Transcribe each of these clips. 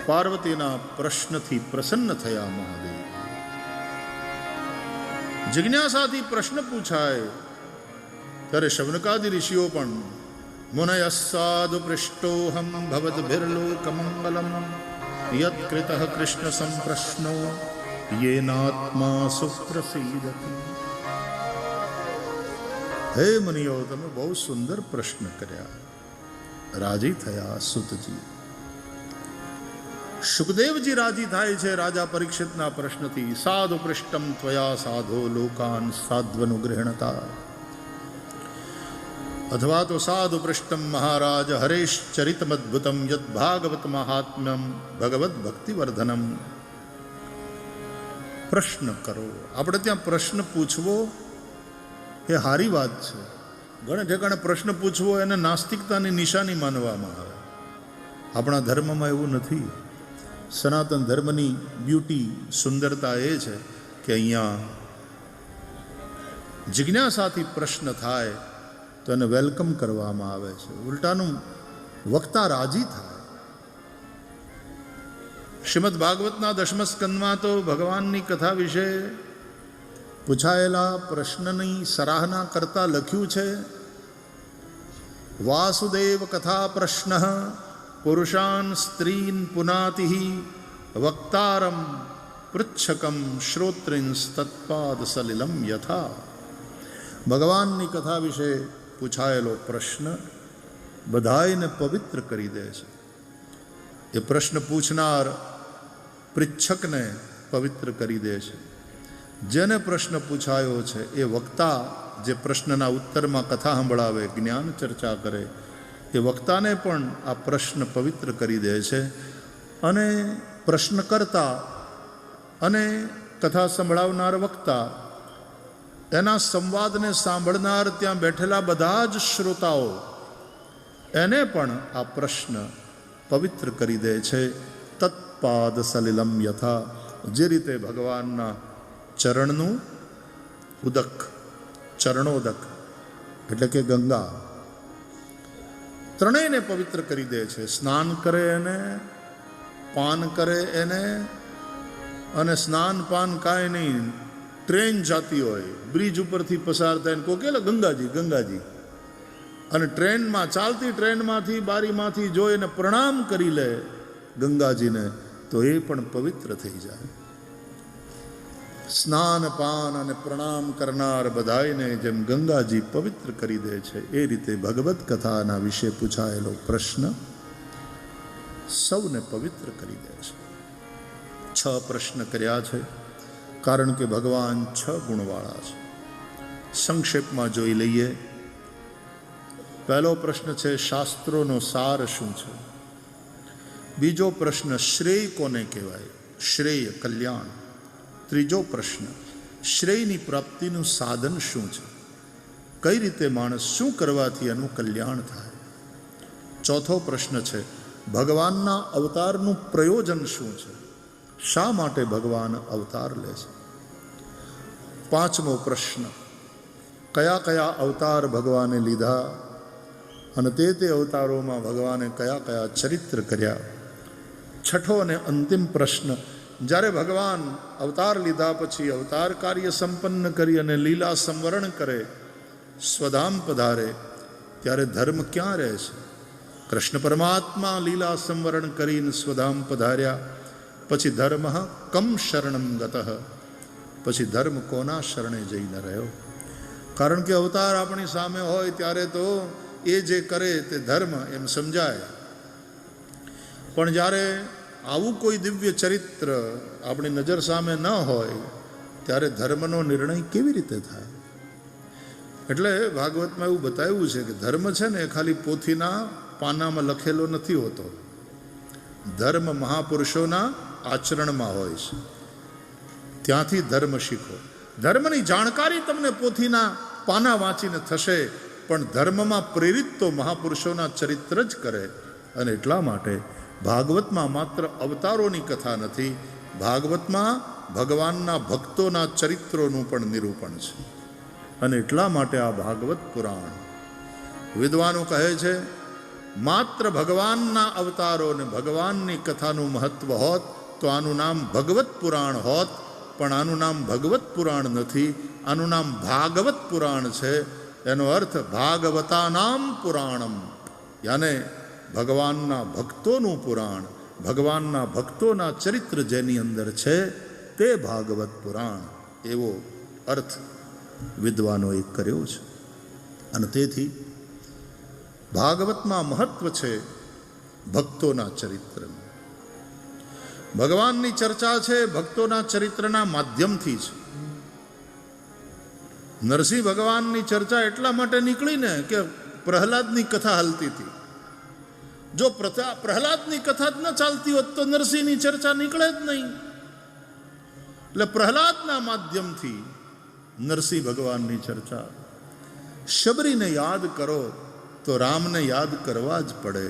પાર્વતીના પ્રશ્નથી પ્રસન્ન થયા મહાદેવ. જિજ્ઞાસાથી પ્રશ્ન પૂછાય ત્યારે શૌનકાદિ ઋષિઓ પણ મુનયસ્સાદુ પૃષ્ટોહમ ભવદ્ભિર્લોકમંગલમ યત્કૃતઃ કૃષ્ણ સંપ્રશ્નો યેનાત્મા સુપ્રસીદતિ. હે મુનિઓ, તમે બહુ સુંદર પ્રશ્ન કર્યા. રાજી થયા સુતજી. સુખદેવજી રાજી થાય છે રાજા પરીક્ષિતના પ્રશ્નથી. સાધુ પૃષ્ટમ ત્વયા સાધો લોકાન સાધ્વનુગૃહણતા. અથવા તો સાધુ પૃષ્ટમ મહારાજ હરેશ્ચરિતમદ્ભુતમ યદ ભાગવત મહાત્મ્યમ ભગવદ ભક્તિવર્ધનમ. પ્રશ્ન કરો. આપણે ત્યાં પ્રશ્ન પૂછવો એ સારી વાત છે. ઘણે ઠેકાણે પ્રશ્ન પૂછવો એને નાસ્તિકતાની નિશાની માનવામાં આવે. આપણા ધર્મમાં એવું નથી. સનાતન ધર્મની બ્યુટી, સુંદરતા એ છે કે અહીંયા જિજ્ઞાસાથી પ્રશ્ન થાય તો એને વેલકમ કરવામાં આવે છે. ઉલટાનું વક્તા રાજી થાય. શ્રીમદ ભાગવતના 10મ સ્કંદમાં તો ભગવાનની કથા વિશે પૂછાયેલા પ્રશ્નની સરાહના કરતા લખ્યું છે, વાસુદેવ કથા પ્રશ્ન પુરુષાન સ્ત્રીન પુનાતિ વક્તારમ પૃચ્છકમ શ્રોત્રિંસ્તત્પાદ સલિલમ યથા. ભગવાનની કથા વિશે પૂછાયેલો પ્રશ્ન બધાયને પવિત્ર કરી દે છે. એ પ્રશ્ન પૂછનાર પૃચ્છકને પવિત્ર કરી દે છે. જેને પ્રશ્ન પૂછાયો છે એ વક્તા જે પ્રશ્નના ઉત્તરમાં કથા સંભળાવે, જ્ઞાન ચર્ચા કરે, એ વક્તાને પણ આ પ્રશ્ન પવિત્ર કરી દે છે. અને પ્રશ્નકર્તા અને કથા સંભળાવનાર વક્તા, એના સંવાદને સાંભળનાર ત્યાં બેઠેલા બધા જ શ્રોતાઓ, એને પણ આ પ્રશ્ન પવિત્ર કરી દે છે. તત્પાદ સલિલમ યથા. જે રીતે ભગવાનના ચરણનું ઉદક, ચરણોદક એટલે કે ગંગા, ત્રણેયને પવિત્ર કરી દે છે. સ્નાન કરે એને, પાન કરે એને, અને સ્નાન પાન કાંઈ નહીં, ટ્રેન જાતી હોય, બ્રિજ ઉપરથી પસાર થાય, કોઈ કે ગંગાજી ગંગાજી, અને ટ્રેનમાં, ચાલતી ટ્રેનમાંથી બારીમાંથી જોઈ અને પ્રણામ કરી લે ગંગાજીને, તો એ પણ પવિત્ર થઈ જાય. સ્નાન પાન અને પ્રણામ કરનાર બધાયને જેમ ગંગાજી પવિત્ર કરી દે છે, એ રીતે ભગવત કથાના વિશે પૂછાયેલો પ્રશ્ન સૌને પવિત્ર કરી દે છે. 6 પ્રશ્ન કર્યા છે કારણ કે ભગવાન 6 ગુણવાળા છે. સંક્ષેપમાં જોઈ લઈએ. પહેલો પ્રશ્ન છે શાસ્ત્રોનો સાર શું છે. બીજો પ્રશ્ન શ્રેય કોને કહેવાય, શ્રેય કલ્યાણ. ત્રીજો પ્રશ્ન શ્રેયની પ્રાપ્તિનું સાધન શું છે, કઈ રીતે માણસ શું કરવાથી એનું કલ્યાણ થાય. ચોથો પ્રશ્ન છે ભગવાનના અવતારનું પ્રયોજન શું છે, શા માટે ભગવાન અવતાર લે છે. પાંચમો પ્રશ્ન કયા કયા અવતાર ભગવાને લીધા અને તે અવતારોમાં ભગવાને કયા કયા ચરિત્ર કર્યા. છઠ્ઠો અને અંતિમ પ્રશ્ન જ્યારે ભગવાન અવતાર લીધા પછી અવતાર કાર્ય સંપન્ન કરી અને લીલા સંવરણ કરે, સ્વધામ પધારે, ત્યારે ધર્મ ક્યાં રહે છે. કૃષ્ણ પરમાત્મા લીલા સંવરણ કરીને સ્વધામ પધાર્યા પછી ધર્મ કમ શરણમ ગતઃ, પછી ધર્મ કોના શરણે જઈને રહ્યો. કારણ કે અવતાર આપણી સામે હોય ત્યારે તો એ જે કરે તે ધર્મ એમ સમજાય, પણ જ્યારે આવું કોઈ દિવ્ય ચરિત્ર આપણી નજર સામે ન હોય ત્યારે ધર્મનો નિર્ણય કેવી રીતે થાય. એટલે ભાગવતમાં એવું બતાવ્યું છે કે ધર્મ છે ને એ ખાલી પોથીના પાનામાં લખેલો નથી હોતો. ધર્મ મહાપુરુષોના આચરણમાં હોય છે. ત્યાંથી ધર્મ શીખો. ધર્મની જાણકારી તમને પોથીના પાના વાંચીને થશે, પણ ધર્મમાં પ્રેરિત તો મહાપુરુષોના ચરિત્ર જ કરે. અને એટલા માટે ભાગવતમાં માત્ર અવતારોની કથા નથી, ભાગવતમાં ભગવાનના ભક્તોના ચરિત્રોનું પણ નિરૂપણ છે. અને એટલા માટે આ ભાગવત પુરાણ વિદ્વાનો કહે છે માત્ર ભગવાનના અવતારો અને ભગવાનની કથાનું મહત્વ હોત તો આનું નામ ભગવત પુરાણ હોત, પણ આનું નામ ભગવત પુરાણ નથી, આનું નામ ભાગવત પુરાણ છે. એનો અર્થ ભાગવતાનામ પુરાણમ, યાને ભગવાનના ભક્તોનું પુરાણ, ભગવાનના ભક્તોના ચરિત્ર જેની અંદર છે તે ભાગવત પુરાણ, એવો અર્થ વિદ્વાનોએ કર્યો છે. અને તેથી ભાગવતમાં મહત્વ છે ભક્તોના ચરિત્રનું. ભગવાનની ચર્ચા છે ભક્તોના ચરિત્રના માધ્યમથી છે. નરસિંહ ભગવાનની ચર્ચા એટલા માટે નીકળીને કે પ્રહલાદની કથા હાલતી હતી. જો પ્રહલાદની કથા જ ન ચાલતી હોત તો નરસિંહની ચર્ચા નીકળે જ નહીં. એટલે પ્રહલાદના માધ્યમથી નરસિંહ ભગવાનની ચર્ચા. શબરીને યાદ કરો તો રામને યાદ કરવા જ પડે.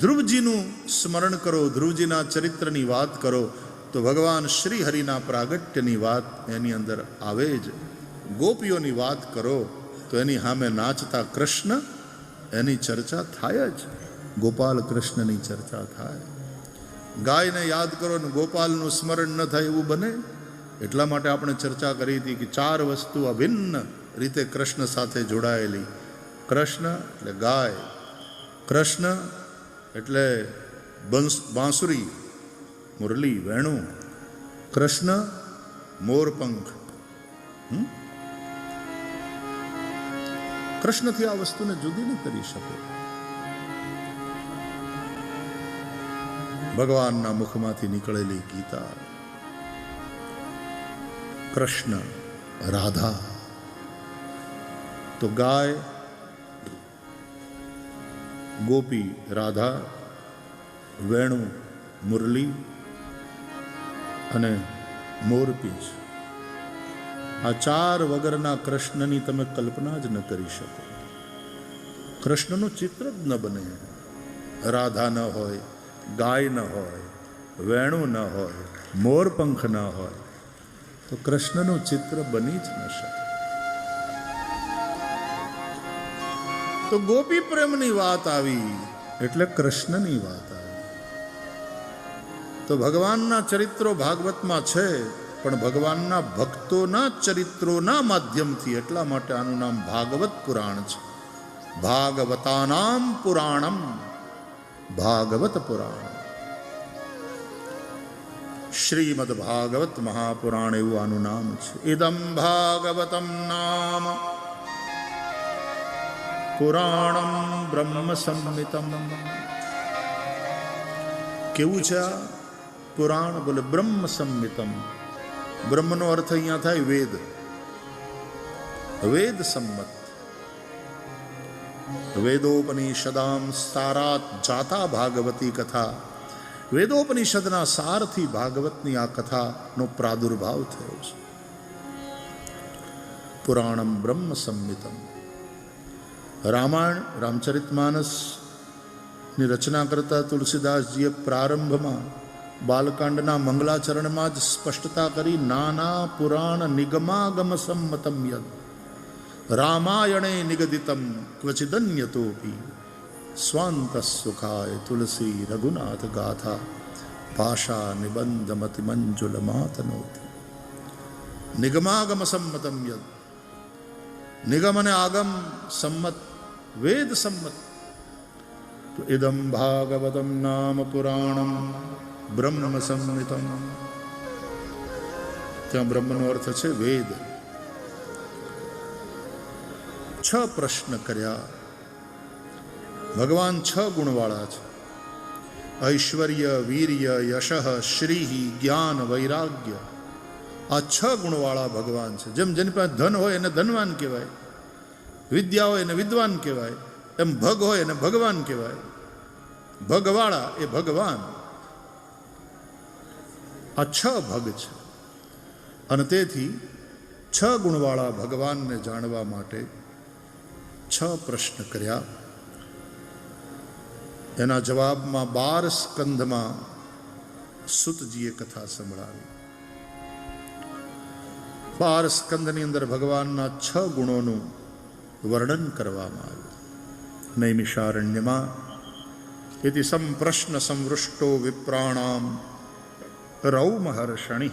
ધ્રુવજીનું સ્મરણ કરો, ધ્રુવજીના ચરિત્રની વાત કરો તો ભગવાન શ્રી હરિના પ્રાગટ્યની વાત એની અંદર આવે જ. ગોપીઓની વાત કરો તો એની સામે નાચતા કૃષ્ણ, એની ચર્ચા થાય જ. ગોપાલ કૃષ્ણની ચર્ચા થાય. ગાયને યાદ કરો ને ગોપાલનું સ્મરણ ન થાય એવું બને. એટલા માટે આપણે ચર્ચા કરી હતી કે 4 વસ્તુ અભિન્ન રીતે કૃષ્ણ સાથે જોડાયેલી. કૃષ્ણ એટલે ગાય, કૃષ્ણ એટલે બાંસુરી, મુરલી, વેણું, કૃષ્ણ મોરપંખ. કૃષ્ણથી આ વસ્તુને જુદી ન કરી શકો. ભગવાનના મુખમાંથી નીકળેલી ગીતા, કૃષ્ણ, રાધા. તો ગાય, ગોપી, રાધા, વેણુ, મુરલી અને મોરપીંછ. આ 4 વગરના કૃષ્ણની તમે કલ્પના જ ન કરી શકો. કૃષ્ણનું ચિત્ર જ ન બને. રાધા ન હોય, ગાય ન હોય, વેણુ ન હોય, મોરપંખ ન હોય તો કૃષ્ણનું ચિત્ર બની જ ન શકે. તો ગોપી પ્રેમની વાત આવી એટલે કૃષ્ણની વાત આવી. તો ભગવાનના ચરિત્રો ભાગવતમાં છે, પણ ભગવાનના ભક્તોના ચરિત્રોના માધ્યમથી. એટલા માટે આનું નામ ભાગવત પુરાણ છે. ભાગવતાનામ પુરાણમ, ભાગવત પુરાણ. શ્રીમદ ભાગવત મહાપુરાણ એવું આનું નામ છે. ઇદમ ભાગવતમ નામ પુરાણમ બ્રહ્મ સંહિતમ. કેવું છે આ પુરાણ? બોલે બ્રહ્મ સંહિતમ. બ્રહ્મનો અર્થ અહીંયા થાય વેદ, વેદ સંમત. વેદોપનિષદામ સારાત જાતા ભાગવતી કથા. વેદોપનિષદના સારથી ભાગવતની આ કથાનો પ્રાદુર્ભાવ થયો છે. પુરાણમ બ્રહ્મ સંહિતમ. રામાયણ, રામચરિતમાનસની રચના કરતા તુલસીદાસજીએ પ્રારંભમાં બાલકાંડના મંગલાચરણમાં જ સ્પષ્ટતા કરી. નાના પુરાણ નિગમાગમ સંમતમ યદ રામાયણે નિગદિતમ ક્વચિદન્યતોપી સ્વાંત સુખાય તુલસી રઘુનાથ ગાથા ભાષા નિબંધમતિ મંજુલ માતનોતિ. નિગમાગમ સંમતમ યદ. નિગમ અને આગમ સંમત, વેદ સંમત. તો ઇદમ ભાગવતમ નામ પુરાણમ બ્રહ્મ સંહિતમ. ત્યાં બ્રહ્મનો અર્થ છે વેદ. 6 પ્રશ્ન કર્યા. ભગવાન 6 ગુણવાળા છે. ઐશ્વર્ય, વીર્ય, યશ, શ્રી, જ્ઞાન, વૈરાગ્ય. આ 6 ગુણવાળા ભગવાન છે. જેમ જેની પાસે ધન હોય એને ધનવાન કહેવાય, વિદ્યા હોય એને વિદ્વાન કહેવાય, એમ ભગ હોય એને ભગવાન કહેવાય. ભગવાળા એ ભગવાન. આ 6 ભગ છે. અને તેથી 6 ગુણવાળા ભગવાનને જાણવા માટે 6 પ્રશ્ન કર્યા. એના જવાબમાં 12 સ્કંધમાં સુતજીએ કથા સંભળાવી. 12 સ્કંધની અંદર ભગવાનના 6 ગુણોનું વર્ણન કરવામાં આવ્યું. નૈમિષારણ્યમાં ઇતિ સંપ્રશ્ન સંવૃષ્ટો વિપ્રાણામ રૌમહર્ષણિ.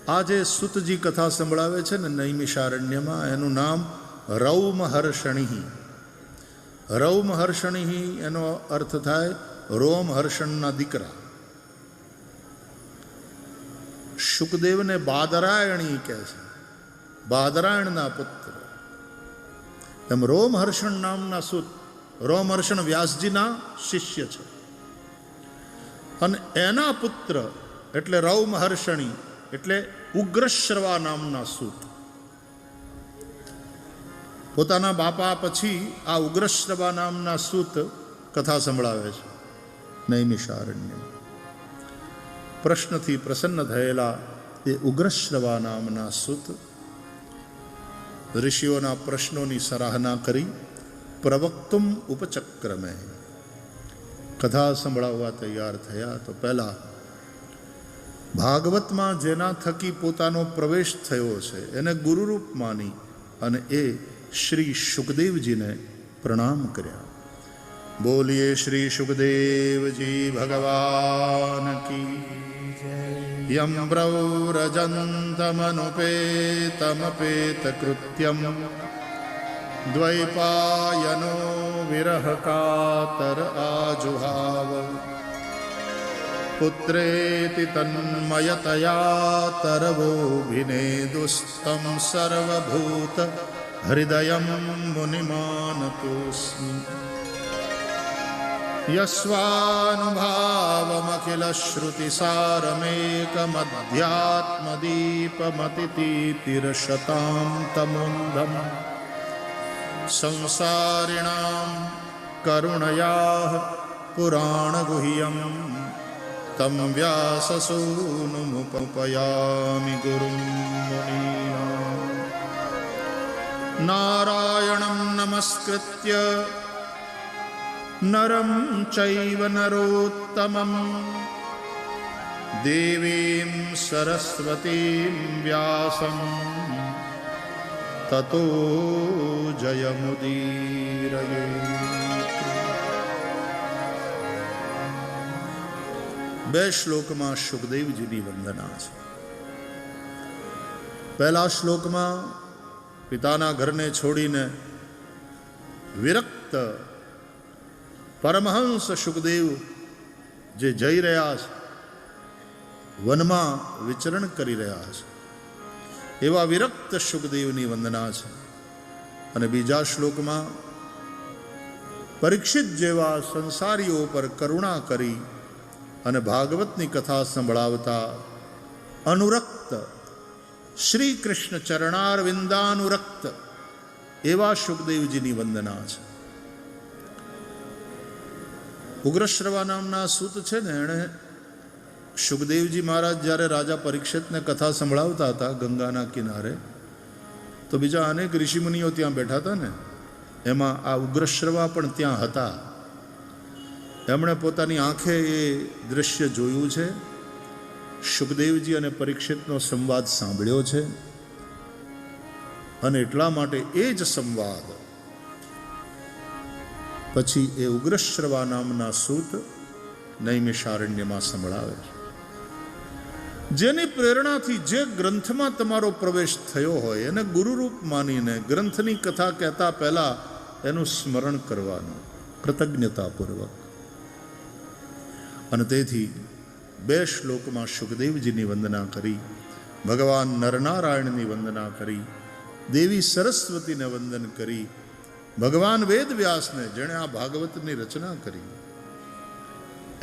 આ જે સુતજી કથા સંભળાવે છે ને નૈમિષારણ્યમાં, એનું નામ રૌમહર્ષણિ. રૌમહર્ષણિ એનો અર્થ થાય રોમહર્ષણના દીકરા. શુકદેવને બાદરાયણી કહે છે, બાદરાયણના પુત્ર. એમ રોમહર્ષણ નામના સુત, રોમહર્ષણ વ્યાસજીના શિષ્ય છે, અને એના પુત્ર એટલે રૌમહર્ષણી એટલે ઉગ્રશ્રવા નામના સૂત. પોતાના બાપા પછી આ ઉગ્રશ્રવા નામના સૂત કથા સંભળાવે છે નૈમિષારણ્યમાં. પ્રશ્નથી પ્રસન્ન થયેલા એ ઉગ્રશ્રવા નામના સૂત ઋષિઓના પ્રશ્નોની સરાહના કરી પ્રવક્તુમ ઉપચક્રમે કથા સંભળાવવા તૈયાર થયા. તો પહેલા ભાગવતમાં જેના થકી પોતાનો પ્રવેશ થયો છે એને ગુરુરૂપ માની અને એ શ્રી શુકદેવજીને પ્રણામ કર્યા. બોલીએ શ્રી શુકદેવજી ભગવાન કી. યમ વ્રવ્રજંતમનુપેતમપેત કૃત્યમ દ્વૈપાયનો વિરહ કાતર આજુહાવ પુત્રેતિ તન્મયતયા તરવોભિનેદુસ્તમ સર્વભૂત હૃદયમ મુનિમાનતોસ્મિ. યસ્વાનુભાવમખિલ શ્રુતિસારમેકમધ્યાત્મદીપમતિતીતિરશતાં તમોંધમ સંસારિણાં કરુણયા પુરાણગુહ્યમ તમ વ્યાસસૂનુમુપયામિ ગુરું મુનીનાં. નારાયણં નમસ્કૃત્ય નરં ચૈવ નરોત્તમં દેવીં સરસ્વતીં વ્યાસં તતો જયમુદીરયેત. બે શ્લોકમાં શુકદેવજીની વંદના છે. પહેલા શ્લોકમાં પિતાના ઘરને છોડીને વિરક્ત પરમહંસ શુકદેવ જે જઈ રહ્યા છે, વનમાં વિચરણ કરી રહ્યા છે, એવા વિરક્ત શુકદેવની વંદના છે. અને બીજા શ્લોકમાં પરીક્ષિત જેવા સંસારીઓ પર કરુણા કરી અને ભાગવતની કથા સંભળાવતા અનુરક્ત શ્રી કૃષ્ણ ચરણારવિંદાનુરક્ત એવા શુકદેવજીની વંદના છે. ઉગ્રશ્રવા નામના સૂત છે ને, એણે શુકદેવજી મહારાજ જ્યારે રાજા પરીક્ષિતને કથા સંભળાવતા હતા ગંગાના કિનારે, તો બીજા અનેક ઋષિમુનિઓ ત્યાં બેઠા હતા ને, એમાં આ ઉગ્રશ્રવા પણ ત્યાં હતા. એમણે પોતાની આંખે એ દૃશ્ય જોયું છે. શુકદેવજી અને પરીક્ષિતનો સંવાદ સાંભળ્યો છે, અને એટલા માટે એ જ સંવાદ પછી એ ઉગ્રશ્રવા નામના સૂત નૈમિષારણ્યમાં સંભળાવે છે. જેની પ્રેરણાથી જે ગ્રંથમાં તમારો પ્રવેશ થયો હોય એને ગુરુરૂપ માનીને ગ્રંથની કથા કહેતા પહેલા એનું સ્મરણ કરવાનું કૃતજ્ઞતાપૂર્વક. અને તેથી બે શ્લોકમાં શુકદેવજીની વંદના કરી, ભગવાન નરનારાયણની વંદના કરી, દેવી સરસ્વતીને વંદન કરી, ભગવાન વેદવ્યાસને જેણે આ ભાગવતની રચના કરી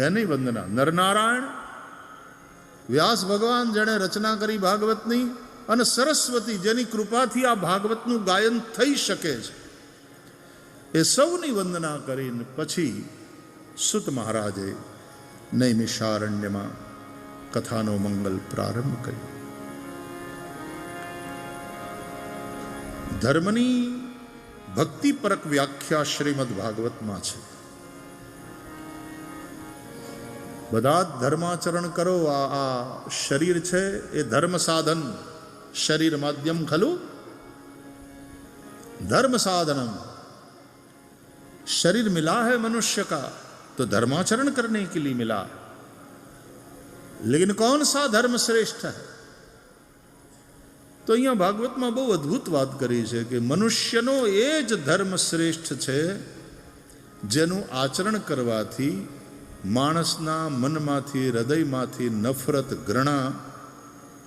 એની વંદના. નરનારાયણ વ્યાસ ભગવાન જેણે રચના કરી ભાગવતની, અને સરસ્વતી જેની કૃપાથી આ ભાગવતનું ગાયન થઈ શકે છે, એ સૌની વંદના કરીને પછી સુત મહારાજે નૈમિષારણ્યમાં કથાનો મંગલ પ્રારંભ કર્યો. ધર્મની ભક્તિપરક વ્યાખ્યા શ્રીમદ ભાગવતમાં છે. બધા જ ધર્માચરણ કરો. આ શરીર છે એ ધર્મ સાધન, શરીર માધ્યમ ખલું ધર્મ સાધનમ. शरीर मिला है मनुष्य का तो धर्माचरण करने के लिए मिला, लेकिन कौन सा धर्म श्रेष्ठ है? तो અહીંયા ભાગવતમાં બહુ અદ્ભુત વાત કરી છે કે મનુષ્યનો એ જ ધર્મ શ્રેષ્ઠ છે જેનું આચરણ કરવાથી માણસના મનમાંથી, હૃદયમાંથી નફરત, ઘૃણા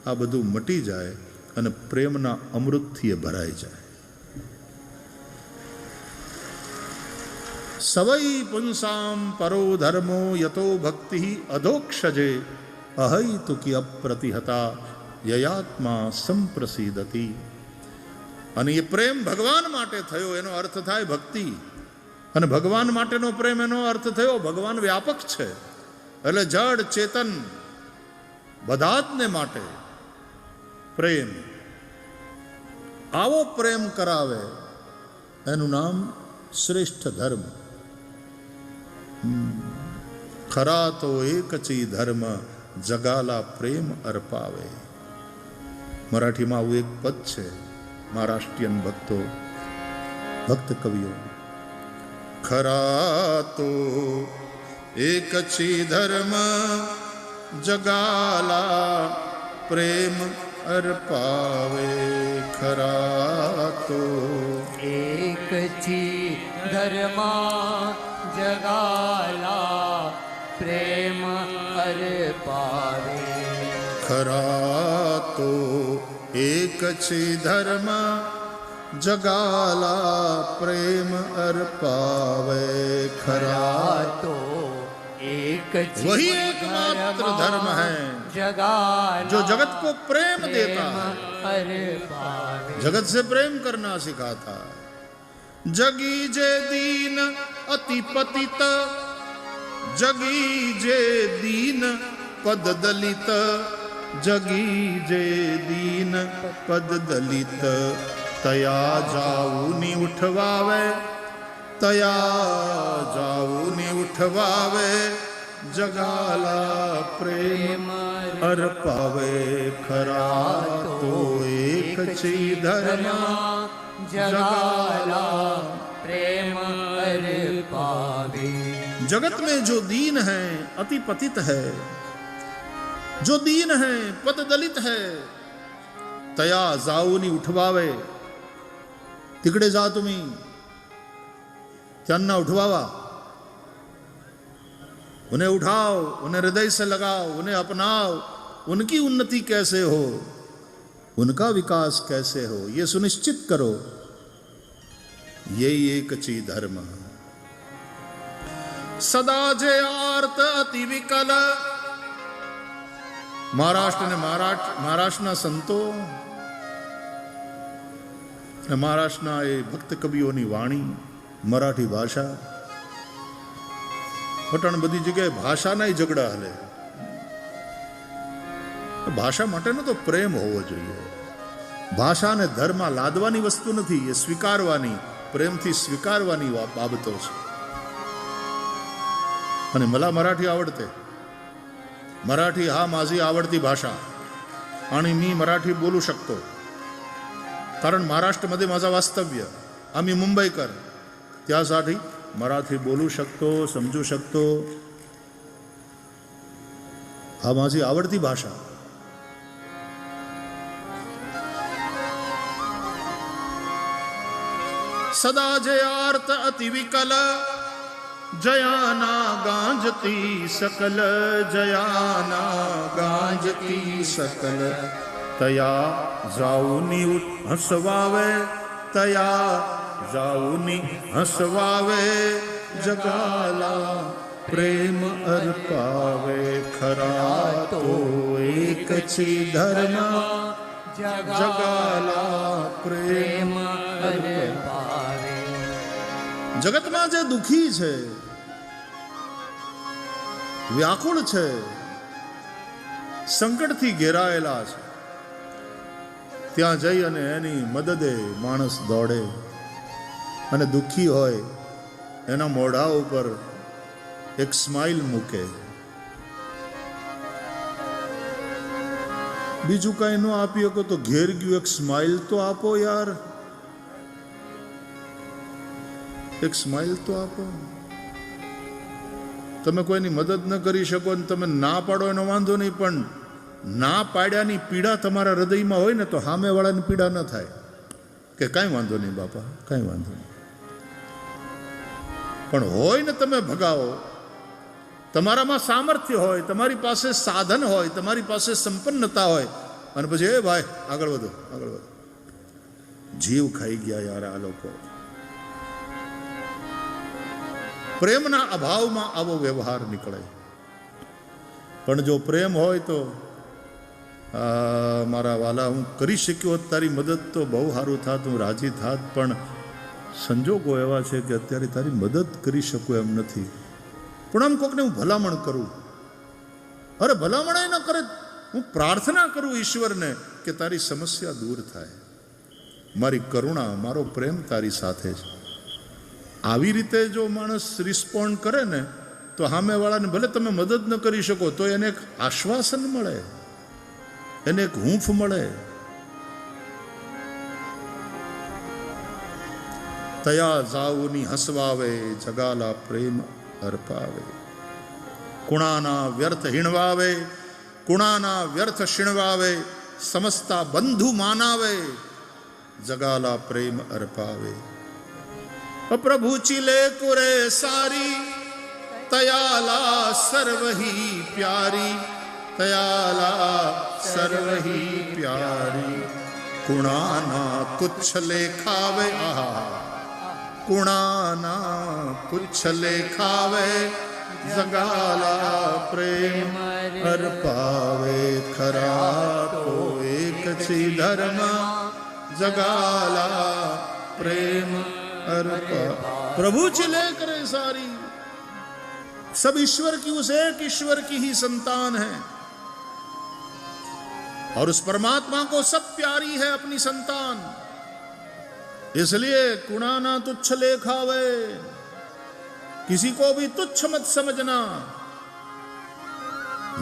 આ બધું મટી જાય અને પ્રેમના અમૃતથી એ ભરાઈ જાય. સવૈ પુંસામ પરો ધર્મો યતો ભક્તિ અધોક્ષજે અહૈતુકી અપ્રતિહતા યયાત્મા સંપ્રસિદતી. અને એ પ્રેમ ભગવાન માટે થયો એનો અર્થ થાય ભક્તિ, અને ભગવાન માટેનો પ્રેમ એનો અર્થ થયો ભગવાન વ્યાપક છે એટલે જડ ચેતન બધા જ માટે પ્રેમ. આવો પ્રેમ કરાવે એનું નામ શ્રેષ્ઠ ધર્મ. ખરા તો એકચી ધર્મ જગાલા પ્રેમ અર્પાવે. મરાઠીમાં આવું એક પદ છે મહારાષ્ટ્રીયન ભક્ત કવિઓ. ખરા તો એકચી ધર્મ જગાલા પ્રેમ અર્પાવે. ખરા તો એકચી ધર્મ જગાલા પ્રેમ અર્પાવે. ખરા તો એકચી ધર્મ જગાલા પ્રેમ અર્પાવે. ખરા તો एक वही एकमात्र धर्म है जगाला जो जगत को प्रेम देता है, पावे. जगत से प्रेम करना सिखाता है. जगी जे दीन अति पतित, जगी जे दीन पद दलित. जगी जे दीन पद दलित, तया जाऊनी उठवावे. तया जाऊनी उठवावे. जगाला प्रेम अर्पावे. खरा तो एकची धर्म जगाला प्रेम अर्पावे. जगत में जो दीन है, अति पतित है, जो दीन है, पद दलित है, तया जाऊनी उठवावे. तिकडे जा तुम्ही, त्यांना उठवावा. उन्हें उठाओ, उन्हें हृदय से लगाओ, उन्हें अपनाओ. उनकी उन्नति कैसे हो, उनका विकास कैसे हो, ये सुनिश्चित करो. यही एकची धर्म. सदा जे आर्त अति विकल. મહારાષ્ટ્રના સંતો, મહારાષ્ટ્રના એ ભક્ત કવિઓની વાણી, મરાઠી ભાષા. પટણ બધી જગ્યાએ ભાષાના ઝઘડા હાલે. ભાષા માટેનો તો પ્રેમ હોવો જોઈએ. ભાષાને ધર્મમાં લાદવાની વસ્તુ નથી, એ સ્વીકારવાની, પ્રેમથી સ્વીકારવાની બાબતો છે. અને मला मराठी आवडते. मराठी हा माझी आवडती भाषा आणि मी मराठी बोलू शकतो, कारण महाराष्ट्रामध्ये माझा वास्तव्य. आम्ही मुंबईकर, त्यासाठी मराठी बोलू शकतो, समजू शकतो. हा माझी आवडती भाषा. सदा जयार्थ अति विकल. जयाना गांजती सकल. जयाना गांजती सकल. तया जाऊनी हसवावे. तया जाऊनी हसवावे. जगाला प्रेम अर्पावे. खरा तो एकची धर्म जगाला प्रेम अर्पावे. જગતમાં જે દુઃખી છે, વ્યાકુળ છે, સંકટથી ઘેરાયેલા છે, ત્યાં જઈ અને એની મદદે માણસ દોડે. અને દુઃખી હોય એના મોઢા ઉપર એક સ્માઇલ મૂકે. બીજું કઈ ન આપી શકો તો ઘેર ગયું એક સ્માઇલ તો આપો યાર. એક સ્માઇલ તો આપો. તમે કોઈની મદદ ન કરી શકો ને તમે ના પાડો એનો વાંધો નહીં, પણ ના પાડ્યાની પીડા તમારા હૃદયમાં હોય ને તો સામેવાળાની પીડા ન થાય કે કાંઈ વાંધો નહીં બાપા, કાંઈ વાંધો નહીં. પણ હોય ને તમે ભગાવો, તમારામાં સામર્થ્ય હોય, તમારી પાસે સાધન હોય, તમારી પાસે સંપન્નતા હોય, અને પછી એ ભાઈ આગળ વધો, આગળ વધો. જીવ ખાઈ ગયા યાર આ લોકો. પ્રેમના અભાવમાં આવો વ્યવહાર નીકળે. પણ જો પ્રેમ હોય તો મારા વાલા, હું કરી શક્યો હોત તારી મદદ તો બહુ સારું થાત, હું રાજી થાત, પણ સંજોગો એવા છે કે અત્યારે તારી મદદ કરી શકું એમ નથી. પણ આમ કોકને હું ભલામણ કરું, અરે ભલામણ ન કરે, હું પ્રાર્થના કરું ઈશ્વરને કે તારી સમસ્યા દૂર થાય, મારી કરુણા, મારો પ્રેમ તારી સાથે છે. આવી રીતે જો માણસ રિસ્પોન્ડ કરે ને તો સામેવાળાને ભલે તમે મદદ ન કરી શકો તો એને એક આશ્વાસન મળે, એને એક હૂંફ મળે. તયા જાઉની હસવાવે, જગાલા પ્રેમ અર્પાવે. કુણાના વ્યર્થ હિણવાવે, કુણાના વ્યર્થ શિણવાવે, સમસ્તા બંધુ માનાવે, જગાલા પ્રેમ અર્પાવે. પ્રભુ ચિલે કુરે સારી, તયાલા સર્વહી પ્યારી, તયાલા સર્વહી પ્યારી. કુણાના તુચ્છ લેખાવે, આહા, કુણાના તુચ્છ લેખાવે, જગાલા પ્રેમ અર્પાવે. ખરા તો એક છી ધર્મ, જગાલા प्रेम अर्पा। प्रभु चिले करे सारी, सब ईश्वर की, उस एक ईश्वर की ही संतान है और उस परमात्मा को सब प्यारी है अपनी संतान। इसलिए कुणाना तुच्छ लेखावे, किसी को भी तुच्छ मत समझना,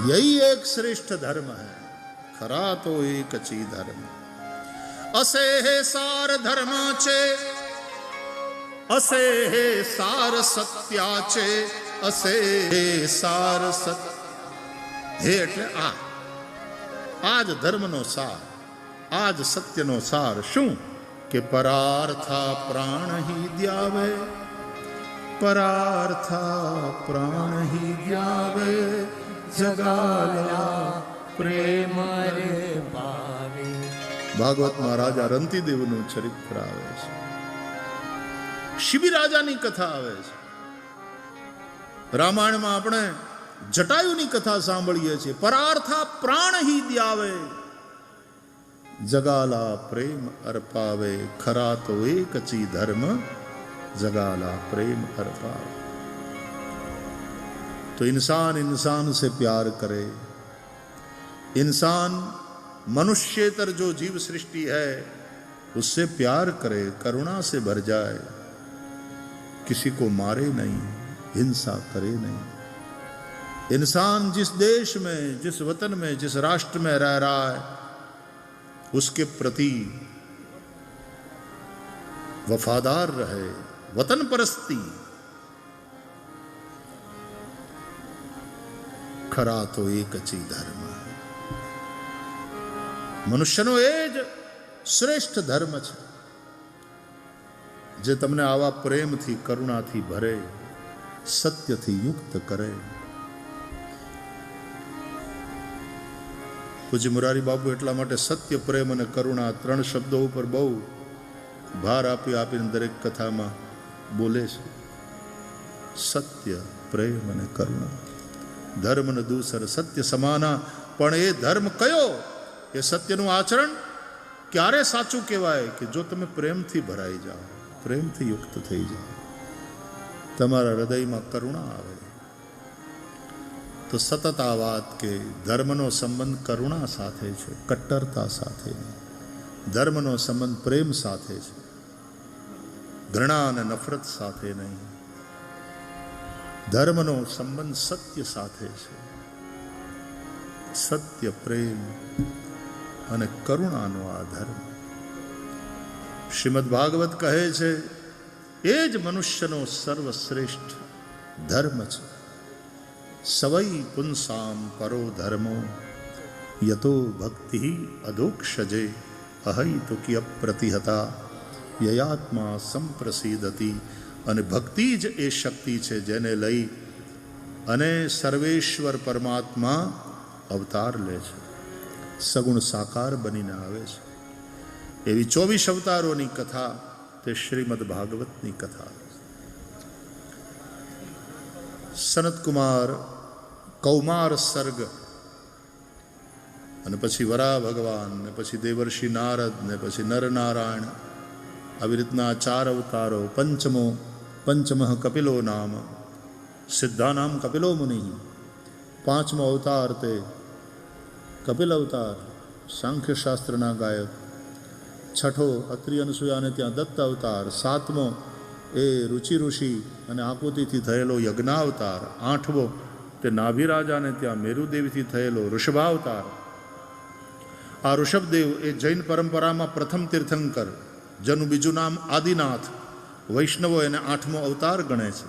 यही एक श्रेष्ठ धर्म है। खरा तो एक ची धर्म, असे हे सार धर्माचे, असे हे सार सत्याचे, असे हे सार सत्य। हे એટલે આજ ધર્મનો સાર, આજ સત્યનો સાર શું કે પરાર્થા પ્રાણ હી દ્યાવે, પરાર્થા પ્રાણ હી દ્યાવે, જગાલા પ્રેમ રે ભાવે। ભાગવતમાં રાજા રંતિદેવનું ચરિત્ર આવે છે, શિબી રાજાની કથા આવે છે, રામાયણમાં આપણે જટાયુની કથા સાંભળીએ છીએ। પરાર્થા પ્રાણ હી દ્યાવે, જગાલા પ્રેમ અર્પાવે, ખરા તો એક ચી ધર્મ, जगाला प्रेम अर्पा। तो इंसान इंसान से प्यार करे, इंसान मनुष्येतर जो जीव सृष्टि है उससे प्यार करे, करुणा से भर जाए, किसी को मारे नहीं, हिंसा करे नहीं। इंसान जिस देश में, जिस वतन में, जिस राष्ट्र में रह रहा है उसके प्रति वफादार रहे, वतन परस्ती। खरा तो एक ची धर्म है, मनुष्यनो ए ज श्रेष्ठ धर्म छे जे तमने आवा प्रेम थी, करुणा थी भरे, सत्य थी युक्त करे। पूज्य मुरारी बाबू एटला माटे सत्य, प्रेम अने करुणा त्रण शब्दों पर बहु भार आपी आपीने दरेक कथामां बोले छे। सत्य, प्रेम अने करुणा, धर्म ने दूसर सत्य समाना। पण ए धर्म कयो, ए सत्यનું આચરણ ક્યારે સાચું કહેવાય કે જો તમે પ્રેમથી ભરાઈ જાઓ, પ્રેમથી યુક્ત થઈ જાઓ, તમારા હૃદયમાં કરુણા આવે। તો સતત આ વાત કે ધર્મનો સંબંધ કરુણા સાથે છે, કટ્ટરતા સાથે નહીં। ધર્મનો સંબંધ પ્રેમ સાથે છે, ઘૃણા અને નફરત સાથે નહીં। ધર્મનો સંબંધ સત્ય સાથે છે, સત્ય, પ્રેમ અને કરુણાનો આ ધર્મ। શ્રીમદ ભાગવત કહે છે એ જ મનુષ્યનો સર્વશ્રેષ્ઠ ધર્મ છે. સવૈ પુંસામ પરો ધર્મો યતો ભક્તિ અધોક્ષજે અહૈતુકી પ્રતિહતા યયાત્મા સંપ્રસિદ્ધતી. અને ભક્તિ જ એ શક્તિ છે જેને લઈ અને સર્વેશ્વર પરમાત્મા અવતાર લે છે, સગુણ સાકાર બનીને આવે છે. એવી 24 અવતારોની કથા તે શ્રીમદ ભાગવતની કથા. સનતકુમાર કૌમાર સર્ગ, અને પછી વરા ભગવાન, ને પછી દેવર્ષિ નારદ, ને પછી નરનારાયણ, આવી રીતના 4 અવતારો. પંચમઃ કપિલો નામ સિદ્ધાનામ કપિલો મુનિ. 5મો અવતાર તે કપિલ અવતાર, સાંખ્યશાસ્ત્રના ગાયક. 6ઠો અત્રિ અનસૂયાને ત્યાં દત્ત અવતાર. 7મો એ રુચિ ઋષિ અને આકૃતિથી થયેલો યજ્ઞાવતાર. 8મો તે નાભિરાજાને ત્યાં મેરુદેવીથી થયેલો ઋષભાવતાર. આ ઋષભદેવ એ જૈન પરંપરામાં પ્રથમ તીર્થંકર, જેનું બીજું નામ આદિનાથ. વૈષ્ણવો એને 8મો અવતાર ગણે છે.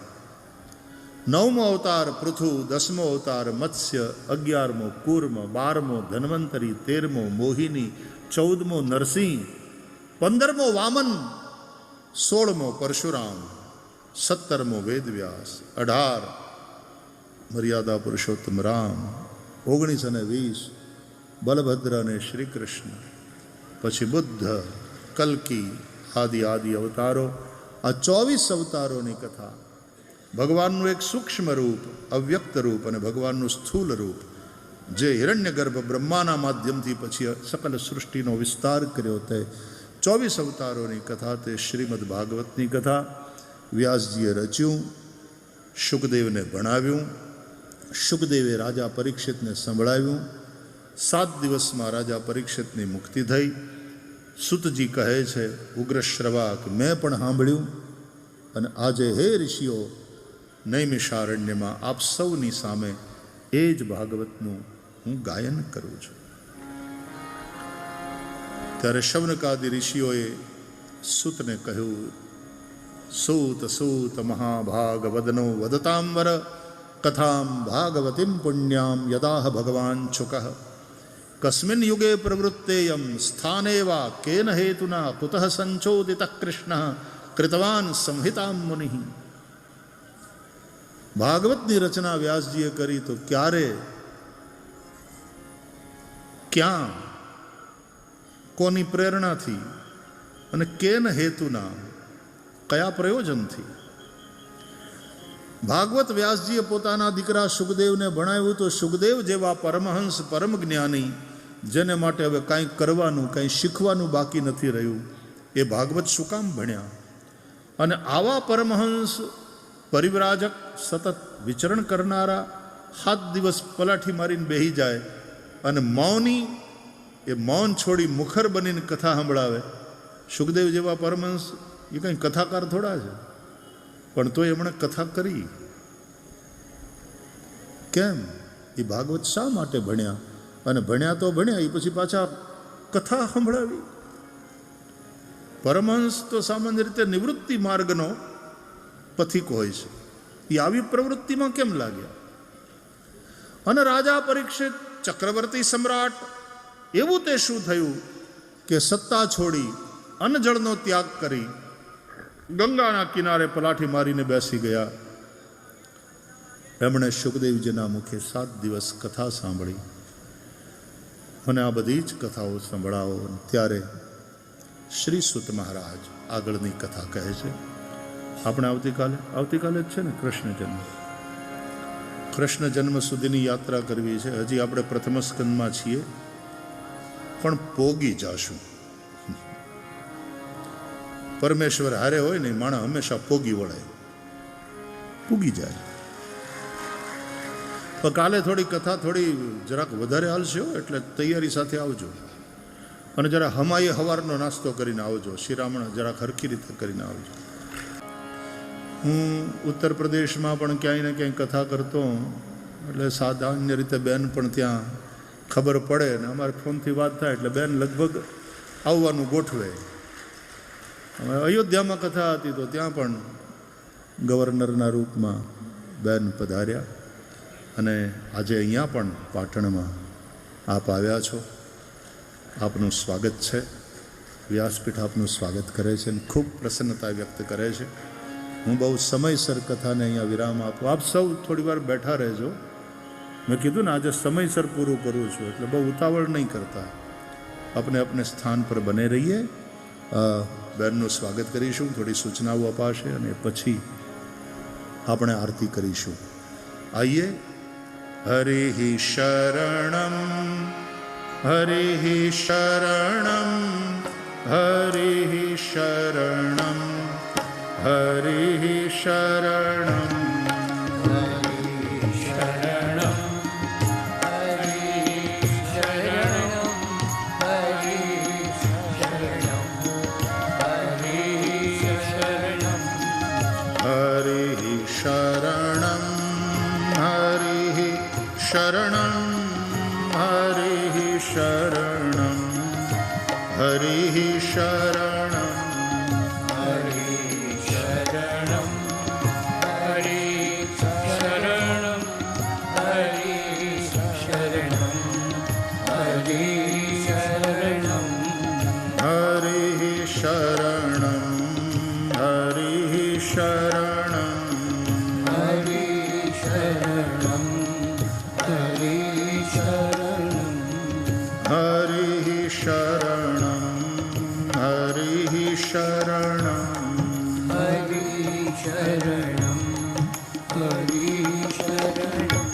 9મો અવતાર પૃથુ, 10મો અવતાર મત્સ્ય, 11મો કૂર્મ, 12મો ધન્વંતરી, 13મો મોહિની, 14મો નરસિંહ, 15મો વામન, 16મો પરશુરામ, 17મો વેદવ્યાસ, 18 મર્યાદા પુરુષોત્તમ રામ, 19 અને 20 બલભદ્ર અને શ્રી કૃષ્ણ, પછી બુદ્ધ, કલ્કી આદિ અવતારો. આ 24 અવતારોની કથા, ભગવાનનું એક સૂક્ષ્મ રૂપ, અવ્યક્ત રૂપ, અને ભગવાનનું સ્થૂલ રૂપ, જે હિરણ્યગર્ભ બ્રહ્માના માધ્યમથી પછી સકલ સૃષ્ટિનો વિસ્તાર કર્યો, તે 24 અવતારોની કથા તે શ્રીમદ ભાગવતની કથા. વ્યાસજીએ રચ્યું, શુકદેવને ભણાવ્યું, શુકદેવે રાજા પરીક્ષિતને સંભળાવ્યું. 7 દિવસમાં રાજા પરીક્ષિતની મુક્તિ થઈ. સુતજી કહે છે ઉગ્રશ્રવા કે મેં પણ સાંભળ્યું, અને આજે હે ઋષિઓ નૈમિષારણ્યમાં આપ સૌની સામે એ જ ભાગવતનું હું ગાયન કરું છું. ત્યારે શૌનકાદિ ઋષિઓએ સૂતને કહ્યું, સૂત મહાભાગવદનો વદતાંબર કથામ ભાગવતીમ પુણ્યામ યદાહ ભગવાન છુકઃ કસ્મિન યુગે પ્રવૃત્તેયમ સ્થાને વા કેન હેતુના કુતઃ સંચોદિતઃ કૃષ્ણઃ કૃતવાન સંહિતામ મુનિ. ભાગવતની રચના વ્યાસજીએ કરી તો ક્યારે, ક્યાં, કોની પ્રેરણાથી અને કેન હેતુના, કયા પ્રયોજનથી? ભાગવત વ્યાસજીએ પોતાના દીકરા સુખદેવને ભણાવ્યું તો સુખદેવ જેવા પરમહંસ પરમ જ્ઞાની, જેને માટે હવે કાંઈ કરવાનું, કાંઈ શીખવાનું બાકી નથી રહ્યું, એ ભાગવત શું કામ ભણ્યા? અને આવા પરમહંસ પરિવ્રાજક, સતત વિચરણ કરનારા, 7 દિવસ પલાઠી મારીને બેહી જાય અને મૌની એ મૌન છોડી મુખર બનીને કથા સંભળાવે. સુખદેવ જેવા પરમહંસ એ કંઈ કથાકાર થોડા છે, પણ તો એમણે કથા કરી. કેમ? એ ભાગવત શા માટે ભણ્યા? અને ભણ્યા તો ભણ્યા, એ પછી પાછા કથા સંભળાવી. પરમહંસ તો સામાન્ય રીતે નિવૃત્તિ માર્ગનો પથિક હોય છે, એ આવી પ્રવૃત્તિમાં કેમ લાગ્યા? અને રાજા પરીક્ષિત ચક્રવર્તી સમ્રાટ, એવું તે શું થયું કે સત્તા છોડી, અન્ન જળનો ત્યાગ કરી, ગંગાના કિનારે પલાઠી મારીને બેસી ગયા? એમણે સુખદેવજીના મુખે 7 દિવસ કથા સાંભળી. મને આ બધી જ કથાઓ સંભળાવો. ત્યારે શ્રી સુત મહારાજ આગળની કથા કહે છે. આપણે આવતીકાલે જ છે ને કૃષ્ણ જન્મ સુધીની યાત્રા કરવી છે. હજી આપણે પ્રથમ સ્કંદમાં છીએ, પણ પોગી જાશું. પરમેશ્વર હારે હોય ને, માણસ હંમેશા પોગી વળે, પૂગી જાય. પણ કાલે થોડી કથા થોડી જરાક વધારે હાલશે, એટલે તૈયારી સાથે આવજો. અને જરા હમાયે હવારનો નાસ્તો કરીને આવજો, શિરામણ જરાક હરખી રીતે કરીને આવજો. હું ઉત્તર પ્રદેશમાં પણ ક્યાંય ને ક્યાંય કથા કરતો, એટલે સામાન્ય રીતે બેન પણ ત્યાં ખબર પડે ને અમારે ફોનથી વાત થાય, એટલે બેન લગભગ આવવાનું ગોઠવે. હવે અયોધ્યામાં કથા હતી તો ત્યાં પણ ગવર્નરના રૂપમાં બેન પધાર્યા અને આજે અહીંયા પણ પાટણમાં આપ આવ્યા છો. આપનું સ્વાગત છે. વ્યાસપીઠ આપનું સ્વાગત કરે છે અને ખૂબ પ્રસન્નતા વ્યક્ત કરે છે. હું બહુ સમયસર કથાને અહીંયા વિરામ આપું. આપ સૌ થોડી વાર બેઠા રહેજો. મેં કીધું ને આજે સમયસર પૂરું કરું છું એટલે બહુ ઉતાવળ નહીં કરતા. આપણે સ્થાન પર બને રહીએ. બહેનનું સ્વાગત કરીશું, થોડી સૂચનાઓ અપાશે અને પછી આપણે આરતી કરીશું. આઈએ. હરિ શરણમ હરિ શરણમ હરિ શરણમ હરિ શરણમ શરણમ હરિ શરણમ હરિ શરણમ હરિ શરણમ હરિ શરણમ હરિ શરણમ હરિ શરણમ હરિ શરણમ હરિ શરણમ હરિ શરણમ હરિ શરણમ હરિ શરણમ હરિ શરણમ હરિ શરણમ હરિ શરણમ.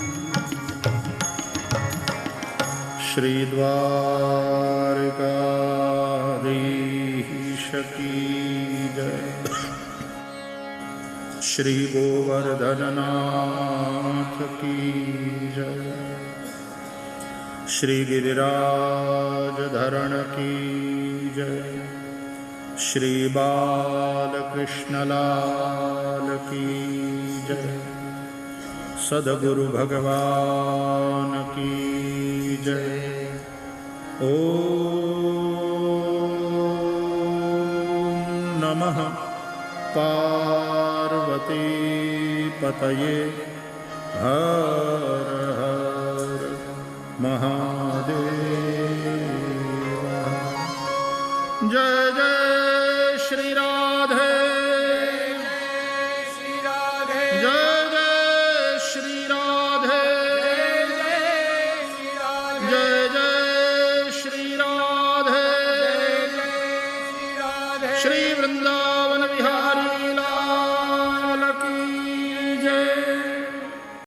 શ્રી દ્વારકાધીશ કી જય. શ્રી ગોવર્ધનનાથ કી જય. શ્રી ગિરિરાજ ધરણ કી જય. શ્રી બાલકૃષ્ણલાલ કી જય. સદગુરુ ભગવાન કી જય. ઓમ નમઃ પાર્વતી પતયે. હર હર મહા